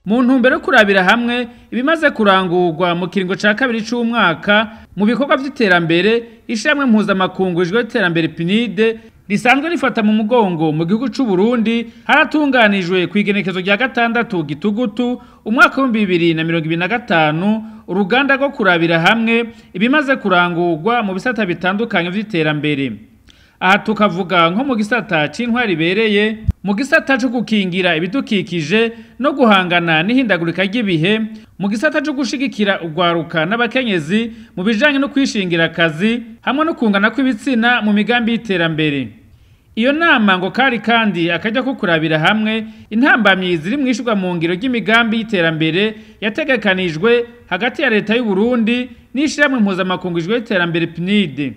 mu ntumbero kurabira hamwe ibimaze kurangurwa mu kiringo ca kabiri c'umwaka mu bikorwa vy'iterambere ishamwe mpuzamakungu rijejwe iterambere PNUD risanzwe rifata mu mugongo mu gihugu c'u Burundi haratunganijwe kw'igenekerezo rya 6 Gitugutu umwaka wa 2025 uruganda rwo kurabira hamwe ibimaze kurangurwa mu bisata bitandukanye vy'iterambere. Aha tukavuga nko mu gisata c'intwari ibereye, mu gisata cyo gukingira ibidukikije no guhangana n'ihindagurika ry'ibihe, mu gisata cyo gushigikira ugwaruka n'abakenyezi mu bijanye no kwishingira akazi hamwe no kungana kw'ibitsina mu migambi y'iterambere. Iyo nama ngo kari kandi akajya ko kurabira hamwe intambamyi ziri mwishurwa mu ngiro ry'imigambi y'iterambere yategekanijwe hagati ya Reta y'u Burundi n'ishiramwe mpuzamakungu rijejwe iterambere PNUD.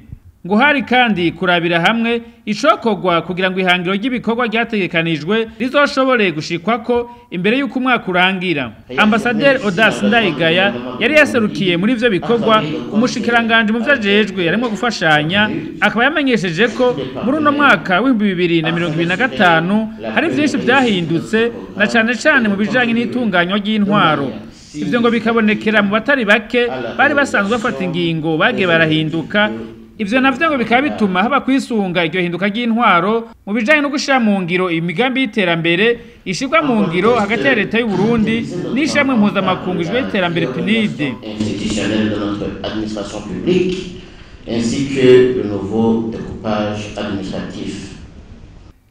Ngo hari kandi kurabira hamwe icokorwa kugira ngo ihangiro ry'ibikorwa ryategekanijwe rizoshobore gushikwako imbere y'uko umwaka urangira. Ambasaderi Odas Ndayigaya yari yaserukiye muri ivyo bikorwa umushikiranganje mu vy'ajejwe yarimo gufashanya, akaba yamenyesheje ko muri uno mwaka wa 2025 hari vyinshi vyahindutse na cane mu bijanye n'itunganywa ry'intwaro. Ivyo ngo bikabonekera mu batari bake bari basanzwe bafata ingingo bagiye barahinduka. Ivyo navyo ngo bikaba bituma haba kwisunga iryo hinduka ry'intwaro mu bijanye no gushira mu ngiro imigambi y'iterambere ishirwa mu ngiro hagati ya Leta y'u Burundi n'ishamwe mpuzamakungu rijejwe iterambere PNUD.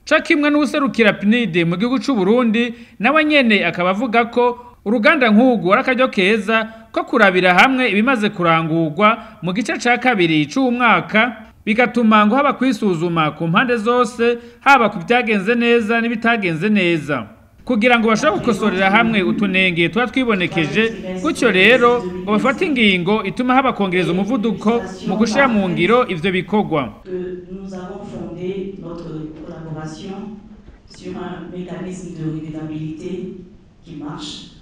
Cakimwe n'userukira PNUD mu gihugu c'u Burundi nawe nyene akaba avuga ko uruganda nk'ugu arakaryo keza ko kurabira hamwe ibimaze kurangurwa mu gice ca kabiri c'umwaka, bigatuma ngo haba kwisuzuma ku mpande zose, haba ku byagenze neza n'ibitagenze neza, kugira ngo bashobore gukosorera hamwe utunenge tuba twibonekeje. Gutyo rero ngo bafate ingingo ituma haba kongereza umuvuduko mu gushira mu ngiro ivyo bikorwa. Sur un mécanisme de redevabilité qui marche.